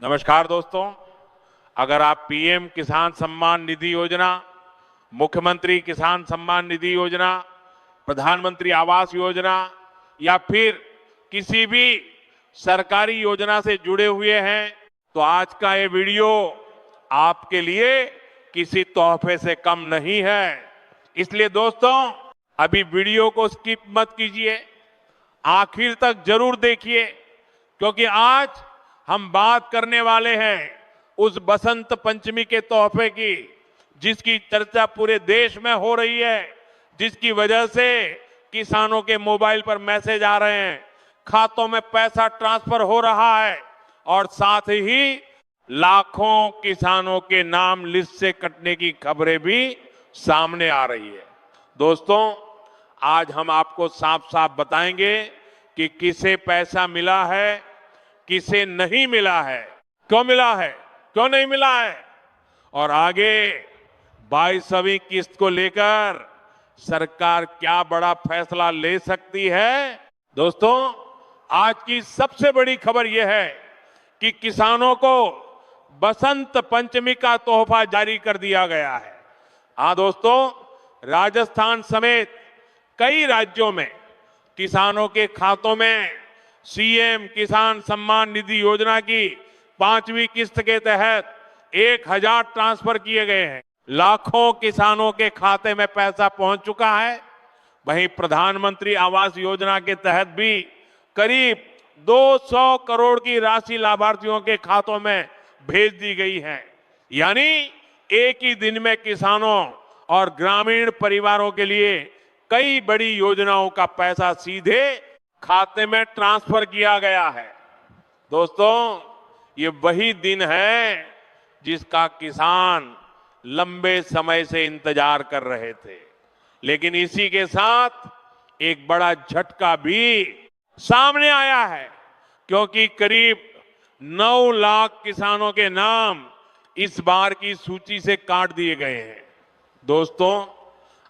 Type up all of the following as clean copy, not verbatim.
नमस्कार दोस्तों। अगर आप पीएम किसान सम्मान निधि योजना, मुख्यमंत्री किसान सम्मान निधि योजना, प्रधानमंत्री आवास योजना या फिर किसी भी सरकारी योजना से जुड़े हुए हैं तो आज का ये वीडियो आपके लिए किसी तोहफे से कम नहीं है। इसलिए दोस्तों, अभी वीडियो को स्किप मत कीजिए, आखिर तक जरूर देखिए, क्योंकि आज हम बात करने वाले हैं उस बसंत पंचमी के तोहफे की जिसकी चर्चा पूरे देश में हो रही है, जिसकी वजह से किसानों के मोबाइल पर मैसेज आ रहे हैं, खातों में पैसा ट्रांसफर हो रहा है और साथ ही लाखों किसानों के नाम लिस्ट से कटने की खबरें भी सामने आ रही है। दोस्तों, आज हम आपको साफ साफ बताएंगे कि किसे पैसा मिला है, किसे नहीं मिला है, क्यों मिला है, क्यों नहीं मिला है और आगे 22वीं किस्त को लेकर सरकार क्या बड़ा फैसला ले सकती है। दोस्तों, आज की सबसे बड़ी खबर यह है कि किसानों को बसंत पंचमी का तोहफा जारी कर दिया गया है। हाँ दोस्तों, राजस्थान समेत कई राज्यों में किसानों के खातों में सीएम किसान सम्मान निधि योजना की 5वीं किस्त के तहत 1000 ट्रांसफर किए गए हैं। लाखों किसानों के खाते में पैसा पहुंच चुका है। वहीं प्रधानमंत्री आवास योजना के तहत भी करीब 200 करोड़ की राशि लाभार्थियों के खातों में भेज दी गई है। यानी एक ही दिन में किसानों और ग्रामीण परिवारों के लिए कई बड़ी योजनाओं का पैसा सीधे खाते में ट्रांसफर किया गया है। दोस्तों, ये वही दिन है जिसका किसान लंबे समय से इंतजार कर रहे थे। लेकिन इसी के साथ एक बड़ा झटका भी सामने आया है, क्योंकि करीब 9 लाख किसानों के नाम इस बार की सूची से काट दिए गए हैं। दोस्तों,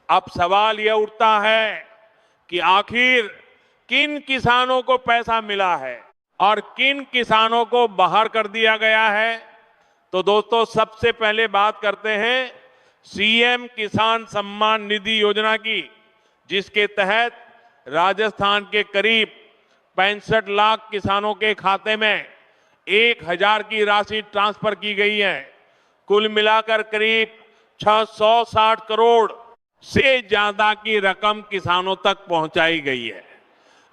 अब सवाल यह उठता है कि आखिर किन किसानों को पैसा मिला है और किन किसानों को बाहर कर दिया गया है। तो दोस्तों, सबसे पहले बात करते हैं सीएम किसान सम्मान निधि योजना की, जिसके तहत राजस्थान के करीब 65 लाख किसानों के खाते में 1000 की राशि ट्रांसफर की गई है। कुल मिलाकर करीब 660 करोड़ से ज्यादा की रकम किसानों तक पहुंचाई गई है।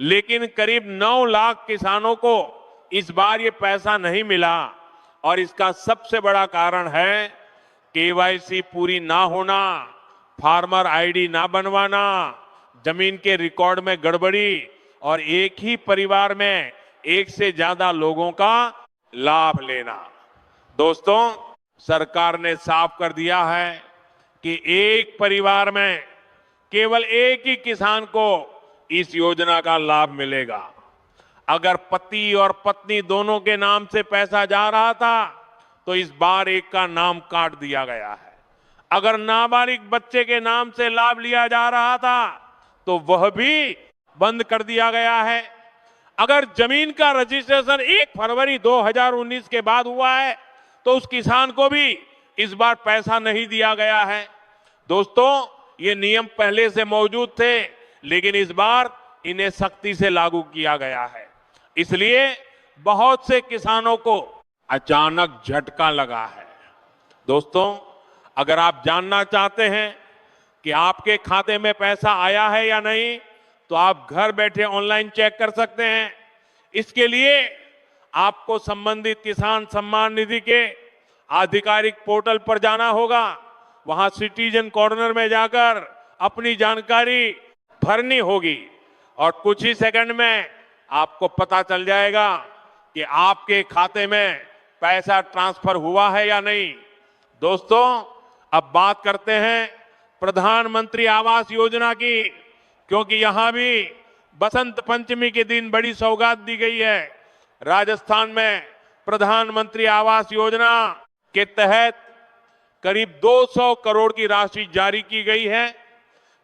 लेकिन करीब 9 लाख किसानों को इस बार ये पैसा नहीं मिला और इसका सबसे बड़ा कारण है केवाईसी पूरी ना होना, फार्मर आईडी ना बनवाना, जमीन के रिकॉर्ड में गड़बड़ी और एक ही परिवार में एक से ज्यादा लोगों का लाभ लेना। दोस्तों, सरकार ने साफ कर दिया है कि एक परिवार में केवल एक ही किसान को इस योजना का लाभ मिलेगा। अगर पति और पत्नी दोनों के नाम से पैसा जा रहा था तो इस बार एक का नाम काट दिया गया है। अगर नाबालिग बच्चे के नाम से लाभ लिया जा रहा था तो वह भी बंद कर दिया गया है। अगर जमीन का रजिस्ट्रेशन 1 फरवरी 2019 के बाद हुआ है तो उस किसान को भी इस बार पैसा नहीं दिया गया है। दोस्तों, ये नियम पहले से मौजूद थे, लेकिन इस बार इन्हें सख्ती से लागू किया गया है। इसलिए बहुत से किसानों को अचानक झटका लगा है। दोस्तों, अगर आप जानना चाहते हैं कि आपके खाते में पैसा आया है या नहीं, तो आप घर बैठे ऑनलाइन चेक कर सकते हैं। इसके लिए आपको संबंधित किसान सम्मान निधि के आधिकारिक पोर्टल पर जाना होगा। वहां सिटीजन कॉर्नर में जाकर अपनी जानकारी भरनी होगी और कुछ ही सेकंड में आपको पता चल जाएगा कि आपके खाते में पैसा ट्रांसफर हुआ है या नहीं। दोस्तों, अब बात करते हैं प्रधानमंत्री आवास योजना की, क्योंकि यहां भी बसंत पंचमी के दिन बड़ी सौगात दी गई है। राजस्थान में प्रधानमंत्री आवास योजना के तहत करीब 200 करोड़ की राशि जारी की गई है,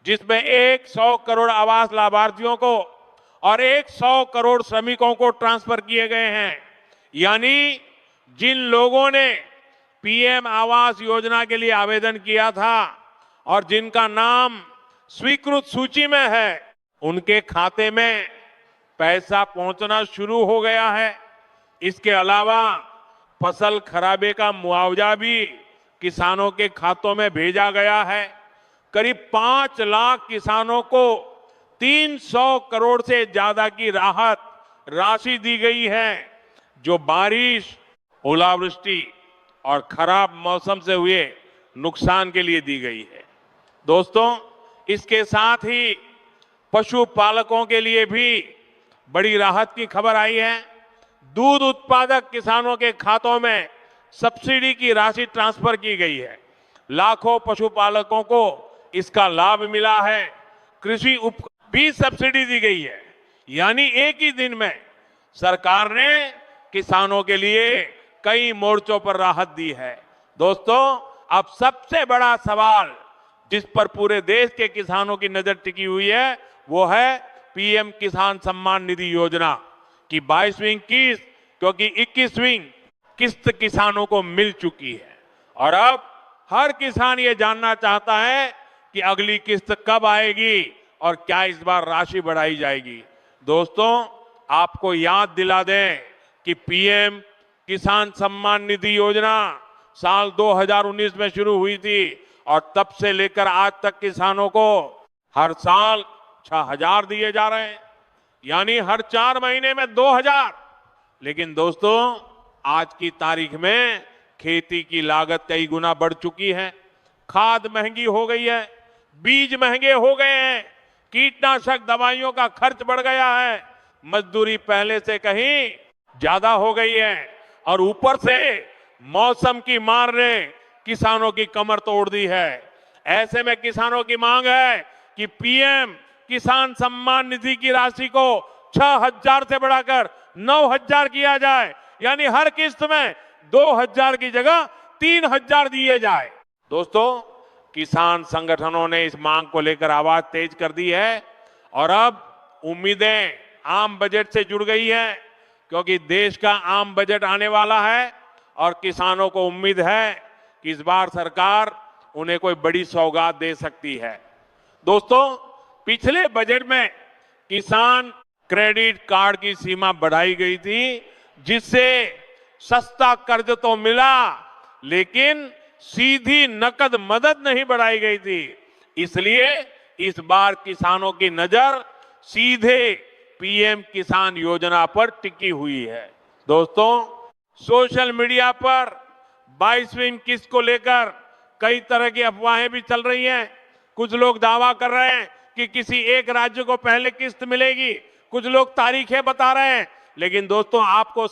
जिसमें 100 करोड़ आवास लाभार्थियों को और 100 करोड़ श्रमिकों को ट्रांसफर किए गए हैं। यानी जिन लोगों ने पीएम आवास योजना के लिए आवेदन किया था और जिनका नाम स्वीकृत सूची में है, उनके खाते में पैसा पहुंचना शुरू हो गया है। इसके अलावा फसल खराबे का मुआवजा भी किसानों के खातों में भेजा गया है। करीब 5 लाख किसानों को 300 करोड़ से ज्यादा की राहत राशि दी गई है, जो बारिश, ओलावृष्टि और खराब मौसम से हुए नुकसान के लिए दी गई है। दोस्तों, इसके साथ ही पशुपालकों के लिए भी बड़ी राहत की खबर आई है। दूध उत्पादक किसानों के खातों में सब्सिडी की राशि ट्रांसफर की गई है। लाखों पशुपालकों को इसका लाभ मिला है। कृषि भी सब्सिडी दी गई है। यानी एक ही दिन में सरकार ने किसानों के लिए कई मोर्चों पर राहत दी है। दोस्तों, अब सबसे बड़ा सवाल जिस पर पूरे देश के किसानों की नजर टिकी हुई है, वो है पीएम किसान सम्मान निधि योजना की 22वीं किस्त, क्योंकि 21वीं किस्त किसानों को मिल चुकी है। और अब हर किसान ये जानना चाहता है कि अगली किस्त कब आएगी और क्या इस बार राशि बढ़ाई जाएगी। दोस्तों, आपको याद दिला दें कि पीएम किसान सम्मान निधि योजना साल 2019 में शुरू हुई थी और तब से लेकर आज तक किसानों को हर साल 6,000 दिए जा रहे हैं, यानी हर 4 महीने में 2,000। लेकिन दोस्तों, आज की तारीख में खेती की लागत कई गुना बढ़ चुकी है। खाद महंगी हो गई है, बीज महंगे हो गए हैं, कीटनाशक दवाइयों का खर्च बढ़ गया है, मजदूरी पहले से कहीं ज्यादा हो गई है और ऊपर से मौसम की मार ने किसानों की कमर तोड़ दी है। ऐसे में किसानों की मांग है कि पीएम किसान सम्मान निधि की राशि को 6,000 से बढ़ाकर 9,000 किया जाए, यानी हर किस्त में 2,000 की जगह 3,000 दिए जाए। दोस्तों, किसान संगठनों ने इस मांग को लेकर आवाज तेज कर दी है और अब उम्मीदें आम बजट से जुड़ गई हैं, क्योंकि देश का आम बजट आने वाला है और किसानों को उम्मीद है कि इस बार सरकार उन्हें कोई बड़ी सौगात दे सकती है। दोस्तों, पिछले बजट में किसान क्रेडिट कार्ड की सीमा बढ़ाई गई थी, जिससे सस्ता कर्ज तो मिला, लेकिन सीधी नकद मदद नहीं बढ़ाई गई थी। इसलिए इस बार किसानों की नजर सीधे पीएम किसान योजना पर टिकी हुई है। दोस्तों, सोशल मीडिया पर 22वीं किस्त को लेकर कई तरह की अफवाहें भी चल रही हैं। कुछ लोग दावा कर रहे हैं कि किसी एक राज्य को पहले किस्त मिलेगी, कुछ लोग तारीखें बता रहे हैं। लेकिन दोस्तों, आपको